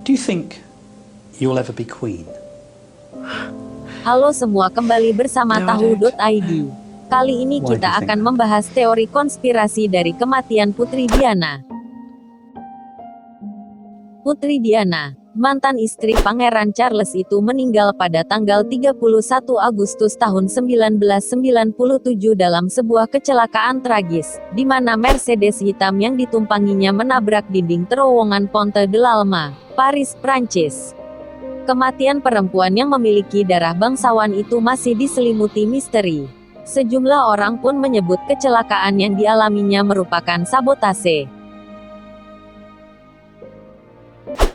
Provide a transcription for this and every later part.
Do you think you'll ever be queen? Halo semua, kembali bersama No, I don't. Tahu.id. Kali ini Why do you kita think akan that? membahas teori konspirasi dari kematian Putri Diana. Putri Diana, mantan istri Pangeran Charles itu meninggal pada tanggal 31 Agustus tahun 1997 dalam sebuah kecelakaan tragis, di mana Mercedes hitam yang ditumpanginya menabrak dinding terowongan Ponte de l'Alma, Paris, Prancis. Kematian perempuan yang memiliki darah bangsawan itu masih diselimuti misteri. Sejumlah orang pun menyebut kecelakaan yang dialaminya merupakan sabotase.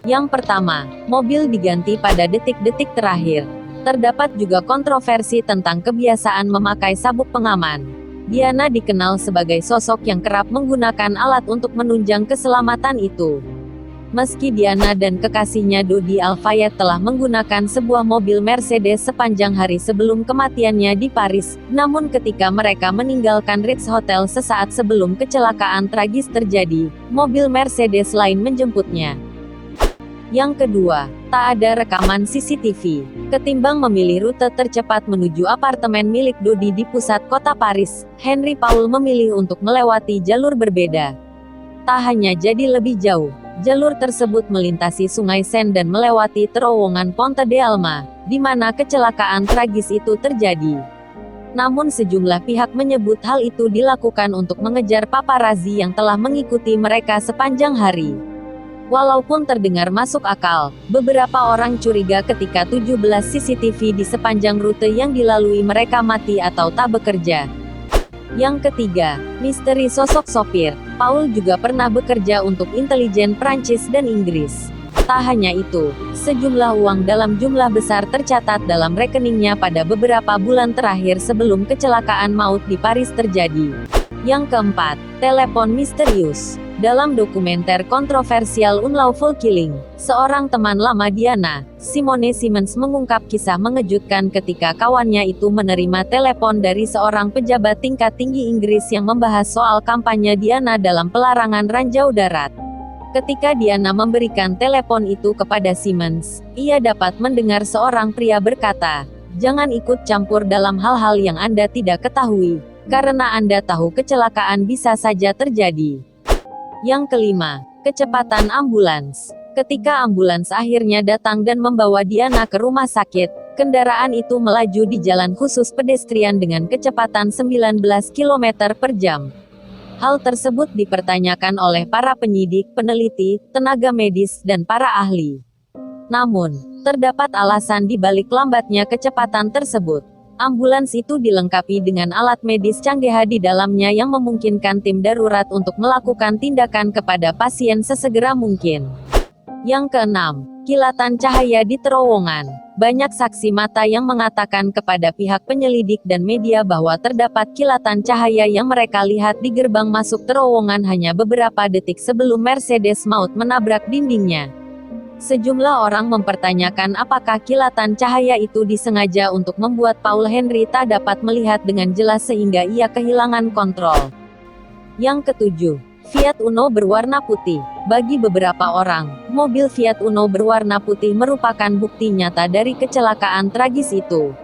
Yang pertama, mobil diganti pada detik-detik terakhir. Terdapat juga kontroversi tentang kebiasaan memakai sabuk pengaman. Diana dikenal sebagai sosok yang kerap menggunakan alat untuk menunjang keselamatan itu. Meski Diana dan kekasihnya Dodi Al-Fayed telah menggunakan sebuah mobil Mercedes sepanjang hari sebelum kematiannya di Paris, namun ketika mereka meninggalkan Ritz Hotel sesaat sebelum kecelakaan tragis terjadi, mobil Mercedes lain menjemputnya. Yang kedua, tak ada rekaman CCTV. Ketimbang memilih rute tercepat menuju apartemen milik Dodi di pusat kota Paris, Henry Paul memilih untuk melewati jalur berbeda. Tak hanya jadi lebih jauh, jalur tersebut melintasi Sungai Seine dan melewati terowongan Ponte de l'Alma, di mana kecelakaan tragis itu terjadi. Namun sejumlah pihak menyebut hal itu dilakukan untuk mengejar paparazzi yang telah mengikuti mereka sepanjang hari. Walaupun terdengar masuk akal, beberapa orang curiga ketika 17 CCTV di sepanjang rute yang dilalui mereka mati atau tak bekerja. Yang ketiga, misteri sosok sopir. Paul juga pernah bekerja untuk intelijen Prancis dan Inggris. Tak hanya itu, sejumlah uang dalam jumlah besar tercatat dalam rekeningnya pada beberapa bulan terakhir sebelum kecelakaan maut di Paris terjadi. Yang keempat, telepon misterius. Dalam dokumenter kontroversial Unlawful Killing, seorang teman lama Diana, Simone Simons mengungkap kisah mengejutkan ketika kawannya itu menerima telepon dari seorang pejabat tingkat tinggi Inggris yang membahas soal kampanye Diana dalam pelarangan ranjau darat. Ketika Diana memberikan telepon itu kepada Simons, ia dapat mendengar seorang pria berkata, "Jangan ikut campur dalam hal-hal yang Anda tidak ketahui, karena Anda tahu kecelakaan bisa saja terjadi." Yang kelima, kecepatan ambulans. Ketika ambulans akhirnya datang dan membawa Diana ke rumah sakit, kendaraan itu melaju di jalan khusus pedestrian dengan kecepatan 19 km per jam. Hal tersebut dipertanyakan oleh para penyidik, peneliti, tenaga medis, dan para ahli. Namun, terdapat alasan di balik lambatnya kecepatan tersebut. Ambulans itu dilengkapi dengan alat medis canggih di dalamnya yang memungkinkan tim darurat untuk melakukan tindakan kepada pasien sesegera mungkin. Yang keenam, kilatan cahaya di terowongan. Banyak saksi mata yang mengatakan kepada pihak penyelidik dan media bahwa terdapat kilatan cahaya yang mereka lihat di gerbang masuk terowongan hanya beberapa detik sebelum Mercedes maut menabrak dindingnya. Sejumlah orang mempertanyakan apakah kilatan cahaya itu disengaja untuk membuat Paul Henry tak dapat melihat dengan jelas sehingga ia kehilangan kontrol. Yang ketujuh, Fiat Uno berwarna putih. Bagi beberapa orang, mobil Fiat Uno berwarna putih merupakan bukti nyata dari kecelakaan tragis itu.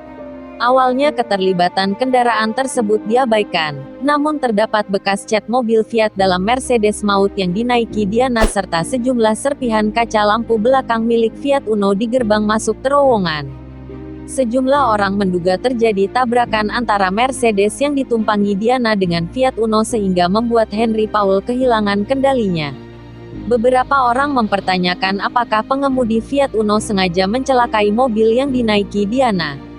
Awalnya keterlibatan kendaraan tersebut diabaikan, namun terdapat bekas cat mobil Fiat dalam Mercedes maut yang dinaiki Diana serta sejumlah serpihan kaca lampu belakang milik Fiat Uno di gerbang masuk terowongan. Sejumlah orang menduga terjadi tabrakan antara Mercedes yang ditumpangi Diana dengan Fiat Uno sehingga membuat Henry Paul kehilangan kendalinya. Beberapa orang mempertanyakan apakah pengemudi Fiat Uno sengaja mencelakai mobil yang dinaiki Diana.